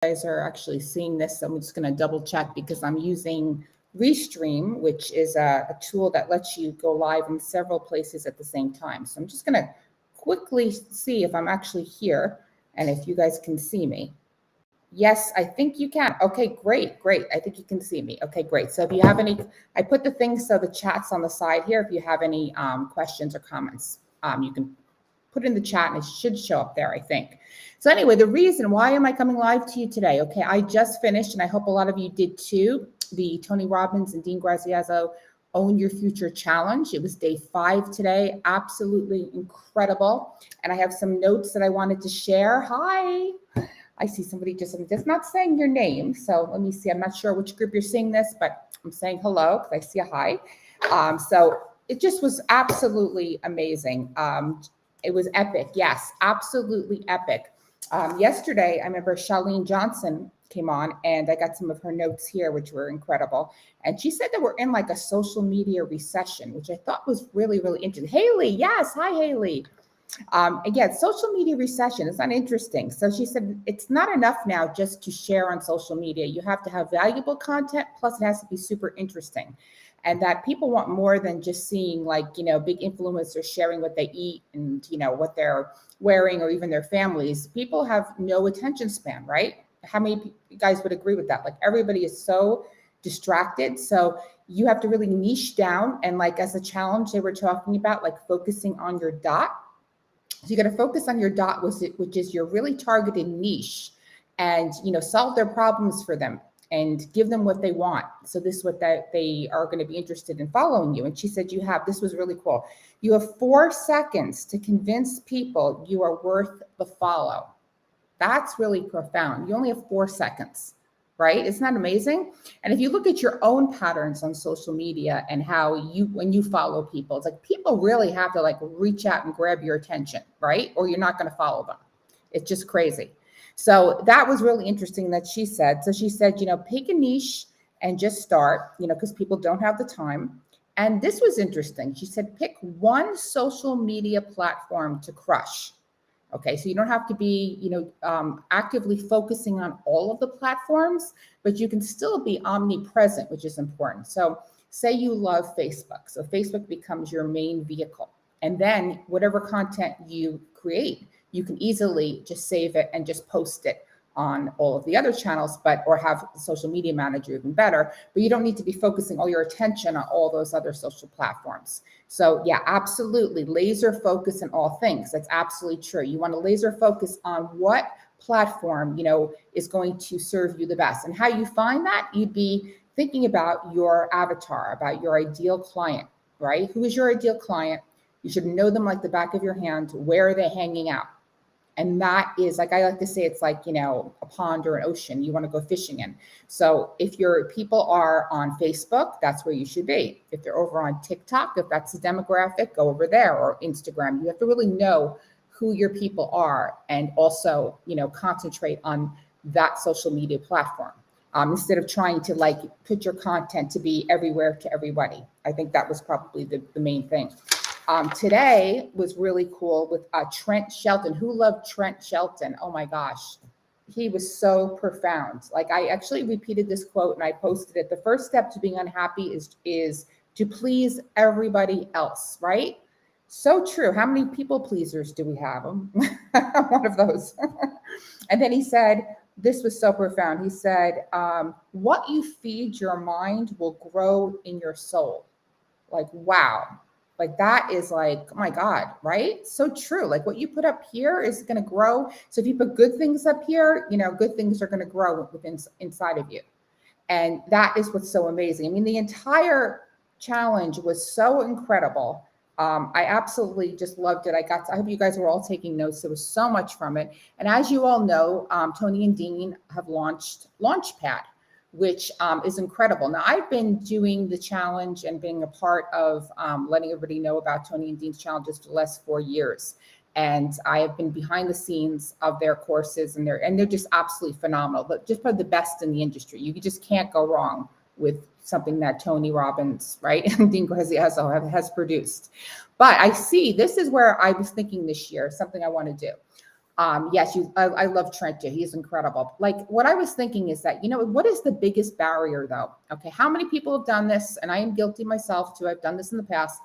guys are actually seeing this. I'm just going to double check because I'm using Restream, which is a tool that lets you go live in several places at the same time. So I'm just going to quickly see if I'm actually here and if you guys can see me. Yes, I think you can. Okay, great. I think you can see me. Okay, great. So if you have any, I put the things, so the chat's on the side here. If you have any questions or comments, you can put it in the chat and it should show up there, I think. So anyway, the reason why am I coming live to you today? Okay, I just finished, and I hope a lot of you did too, the Tony Robbins and Dean Graziosi Own Your Future Challenge. It was day 5 today. Absolutely incredible. And I have some notes that I wanted to share. Hi. I see somebody just not saying your name. So let me see. I'm not sure which group you're seeing this, but I'm saying hello because I see a hi. So it just was absolutely amazing. It was epic. Yes, absolutely epic. Yesterday, I remember Charlene Johnson came on and I got some of her notes here, which were incredible. And she said that we're in like a social media recession, which I thought was really, really interesting. Haley, yes. Hi, Haley. Again, social media recession is not interesting. So she said, it's not enough now just to share on social media. You have to have valuable content, plus it has to be super interesting. And that people want more than just seeing like, big influencers sharing what they eat and, what they're wearing or even their families. People have no attention span, right? How many guys would agree with that? Like everybody is so distracted. So you have to really niche down. And like as a challenge they were talking about, like focusing on your dot. So you got to focus on your dot, which is your really targeted niche, and solve their problems for them and give them what they want. So this is what they are going to be interested in following you. And she said this was really cool. You have 4 seconds to convince people you are worth the follow. That's really profound. You only have 4 seconds, right? Isn't that amazing? And if you look at your own patterns on social media and how when you follow people, it's like people really have to like reach out and grab your attention, right? Or you're not going to follow them. It's just crazy. So that was really interesting that she said. So she said, pick a niche and just start, because people don't have the time. And this was interesting. She said, pick one social media platform to crush. Okay, so you don't have to be, actively focusing on all of the platforms, but you can still be omnipresent, which is important. So say you love Facebook. So Facebook becomes your main vehicle. And then whatever content you create, you can easily just save it and just post it on all of the other channels, or have the social media manager even better, but you don't need to be focusing all your attention on all those other social platforms. So yeah, absolutely. Laser focus in all things. That's absolutely true. You want to laser focus on what platform, is going to serve you the best. And how you find that, you'd be thinking about your avatar, about your ideal client, right? Who is your ideal client? You should know them like the back of your hand. Where are they hanging out? And that is, like I like to say, it's like, a pond or an ocean you want to go fishing in. So if your people are on Facebook, that's where you should be. If they're over on TikTok, if that's the demographic, go over there, or Instagram. You have to really know who your people are and also, concentrate on that social media platform instead of trying to like put your content to be everywhere to everybody. I think that was probably the main thing. Today was really cool with Trent Shelton. Who loved Trent Shelton? Oh my gosh. He was so profound. Like I actually repeated this quote and I posted it. The first step to being unhappy is to please everybody else, right? So true. How many people pleasers do we have? One of those. And then he said, this was so profound. He said, what you feed your mind will grow in your soul. Like, wow. Like that is like, oh my God, right? So true. Like what you put up here is going to grow. So if you put good things up here, good things are going to grow inside of you. And that is what's so amazing. I mean, the entire challenge was so incredible. I absolutely just loved it. I hope you guys were all taking notes. There was so much from it. And as you all know, Tony and Dean have launched Launchpad, which is incredible. Now, I've been doing the challenge and being a part of letting everybody know about Tony and Dean's challenges for the last 4 years. And I have been behind the scenes of their courses, and they're just absolutely phenomenal, but just probably the best in the industry. You just can't go wrong with something that Tony Robbins, right, and Dean Graziosi has produced. But I see, this is where I was thinking this year, something I want to do. Yes, I love Trent too. He's incredible. Like what I was thinking is that, what is the biggest barrier though? Okay, how many people have done this? And I am guilty myself too. I've done this in the past.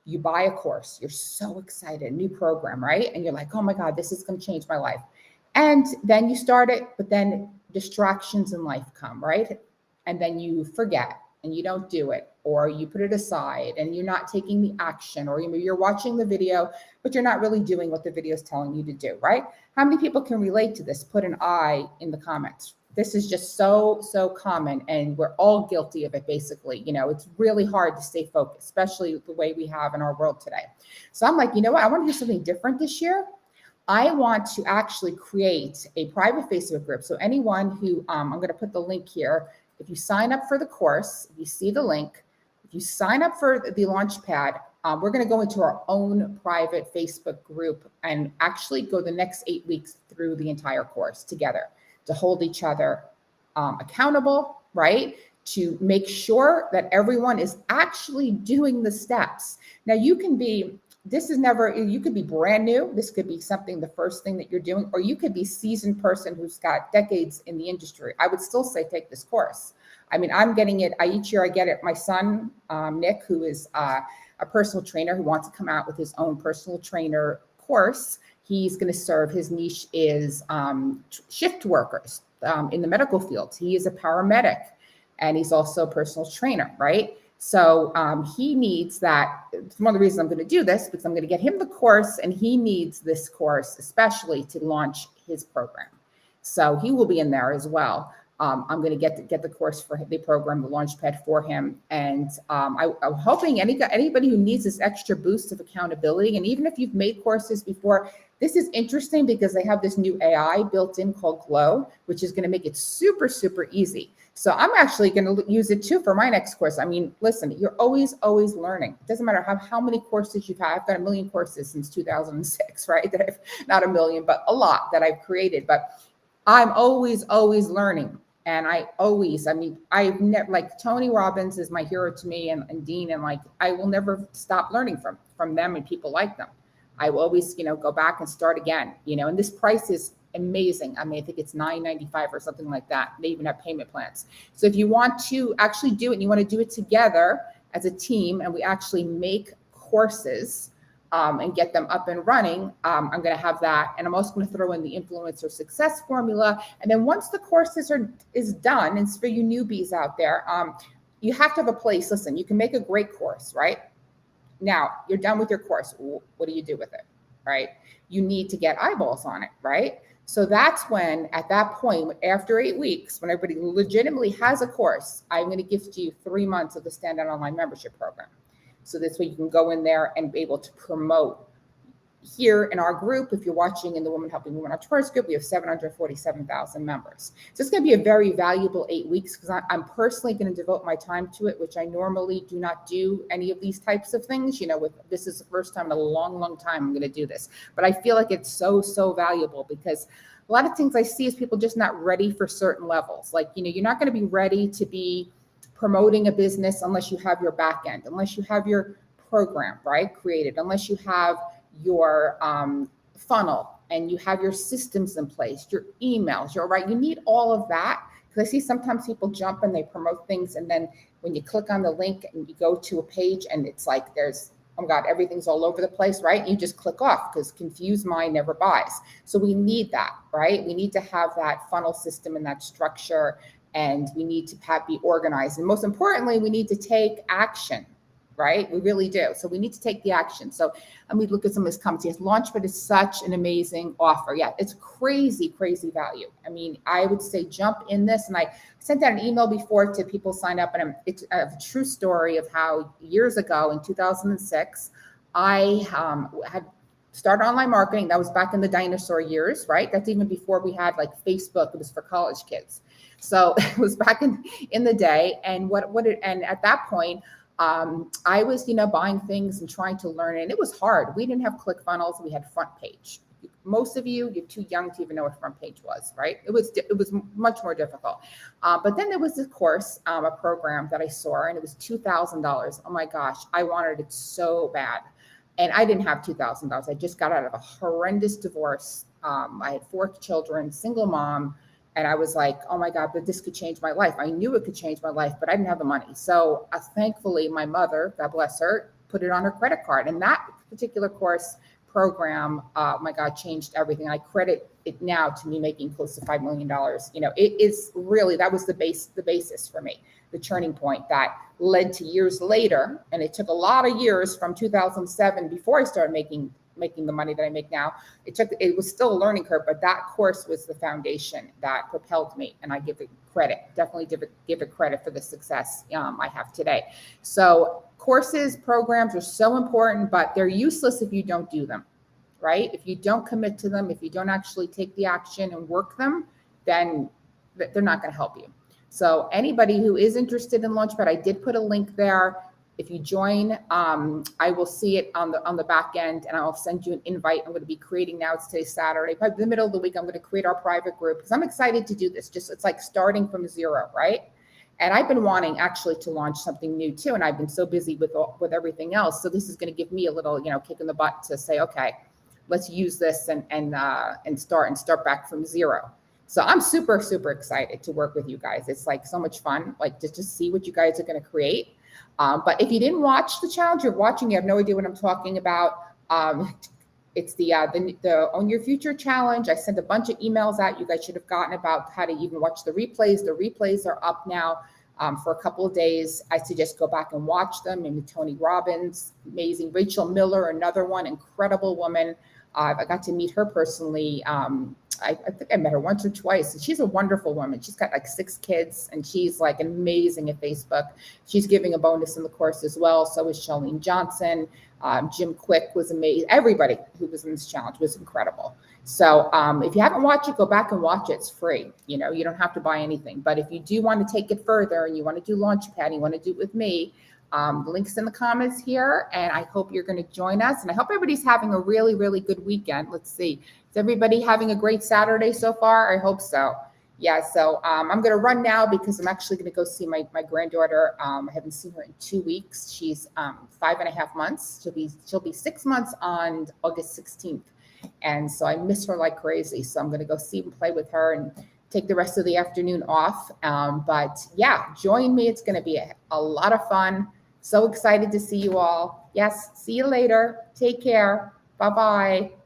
You buy a course, you're so excited, new program, right? And you're like, oh my God, this is going to change my life. And then you start it, but then distractions in life come, right? And then you forget and you don't do it, or you put it aside and you're not taking the action, or you're watching the video, but you're not really doing what the video is telling you to do, right? How many people can relate to this? Put an I in the comments. This is just so common, and we're all guilty of it, basically. It's really hard to stay focused, especially the way we have in our world today. So I'm like, you know what? I want to do something different this year. I want to actually create a private Facebook group. So anyone who, I'm going to put the link here. If you sign up for the course, if you see the link, if you sign up for the Launchpad, we're going to go into our own private Facebook group and actually go the next 8 weeks through the entire course together to hold each other accountable, right? To make sure that everyone is actually doing the steps. Now you could be brand new. This could be something, the first thing that you're doing, or you could be seasoned person who's got decades in the industry. I would still say take this course. I mean, I'm getting it. Each year I get it. My son, Nick, who is a personal trainer who wants to come out with his own personal trainer course. He's going to serve, his niche is shift workers in the medical field. He is a paramedic and he's also a personal trainer, right? So he needs that. It's one of the reasons I'm going to do this, because I'm going to get him the course, and he needs this course especially to launch his program. So he will be in there as well. I'm going to get the course for the program, the Launchpad for him. And I'm hoping anybody who needs this extra boost of accountability, and even if you've made courses before, this is interesting because they have this new AI built in called Glow, which is going to make it super, super easy. So I'm actually going to use it too for my next course. I mean, listen, you're always learning. It doesn't matter how many courses you've had. I've got 1 million courses since 2006, right? Not 1 million, but a lot that I've created. But I'm always learning. And I've never, like, Tony Robbins is my hero to me, and Dean, and like, I will never stop learning from them and people like them. I will always, go back and start again, and this price is amazing. I mean, I think it's $9.95 or something like that. They even have payment plans. So if you want to actually do it and you want to do it together as a team, and we actually make courses and get them up and running, I'm going to have that. And I'm also going to throw in the influencer success formula. And then once the courses is done, and for you newbies out there, you have to have a place. Listen, you can make a great course, right? Now you're done with your course. What do you do with it, right? You need to get eyeballs on it, right? So that's when, at that point, after 8 weeks, when everybody legitimately has a course, I'm going to gift you 3 months of the Standout Online membership program. So this way you can go in there and be able to promote. Here in our group, if you're watching in the Women Helping Women Entrepreneurs group, we have 747,000 members. So it's going to be a very valuable 8 weeks, because I'm personally going to devote my time to it, which I normally do not do any of these types of things. This is the first time in a long time I'm going to do this, but I feel like it's so valuable, because a lot of things I see is people just not ready for certain levels. Like, you're not going to be ready to be promoting a business unless you have your back end, unless you have your program, right, created, unless you have your funnel and you have your systems in place, your emails, you need all of that. Because I see sometimes people jump and they promote things, and then when you click on the link and you go to a page and it's like there's, oh my God, everything's all over the place, right? You just click off, because confused mind never buys. So we need that, right? We need to have that funnel system and that structure, and we need to be organized. And most importantly, we need to take action. Right? We really do. So we need to take the action. So let me look at some of this comments. Yes, Launchpad is such an amazing offer. Yeah, it's crazy value. I mean, I would say jump in this. And I sent out an email before to people sign up. And it's a true story of how years ago in 2006, I had started online marketing. That was back in the dinosaur years, right? That's even before we had like Facebook. It was for college kids. So it was back in the day. And and at that point, I was, buying things and trying to learn, and it was hard. We didn't have ClickFunnels. We had Front Page. Most of you're too young to even know what Front Page was, right? It was much more difficult. But then there was this course, a program that I saw, and it was $2,000. Oh my gosh, I wanted it so bad. And I didn't have $2,000. I just got out of a horrendous divorce. I had 4 children, single mom. And I was like, oh my God, but this could change my life. I knew it could change my life, but I didn't have the money. So thankfully, my mother, God bless her, put it on her credit card. And that particular course program, my God, changed everything. I credit it now to me making close to $5 million. You know, it is really, that was the basis for me, the turning point that led to years later. And it took a lot of years from 2007 before I started making the money that I make now. It was still a learning curve, but that course was the foundation that propelled me. And I give it credit, definitely give it credit for the success I have today. So courses, programs are so important, but they're useless if you don't do them, right? If you don't commit to them, if you don't actually take the action and work them, then they're not going to help you. So anybody who is interested in Launchpad, I did put a link there. If you join, I will see it on the back end, and I'll send you an invite. I'm going to be creating now. It's today Saturday, probably the middle of the week. I'm going to create our private group because I'm excited to do this. It's like starting from zero, right? And I've been wanting actually to launch something new too, and I've been so busy with everything else. So this is going to give me a little, kick in the butt to say, okay, let's use this and start back from zero. So I'm super, super excited to work with you guys. It's like so much fun, like to just see what you guys are going to create. But if you didn't watch the challenge, you're watching, you have no idea what I'm talking about. It's the Own Your Future challenge. I sent a bunch of emails out. You guys should have gotten about how to even watch the replays. The replays are up now for a couple of days. I suggest go back and watch them. And Tony Robbins, amazing. Rachel Miller, another one, incredible woman. I got to meet her personally. I think I met her once or twice. She's a wonderful woman. She's got like 6 kids, and she's like amazing at Facebook. She's giving a bonus in the course as well. So is Charlene Johnson. Jim Quick was amazing. Everybody who was in this challenge was incredible. So if you haven't watched it, go back and watch it. It's free. You don't have to buy anything. But if you do want to take it further and you want to do Launchpad, and you want to do it with me, the link's in the comments here, and I hope you're going to join us. And I hope everybody's having a really, really good weekend. Let's see. Is everybody having a great Saturday so far? I hope so. Yeah, so I'm going to run now because I'm actually going to go see my granddaughter. I haven't seen her in 2 weeks. She's 5.5 months. She'll be 6 months on August 16th. And so I miss her like crazy. So I'm going to go see and play with her and take the rest of the afternoon off. But yeah, join me. It's going to be a lot of fun. So excited to see you all. Yes, see you later. Take care. Bye-bye.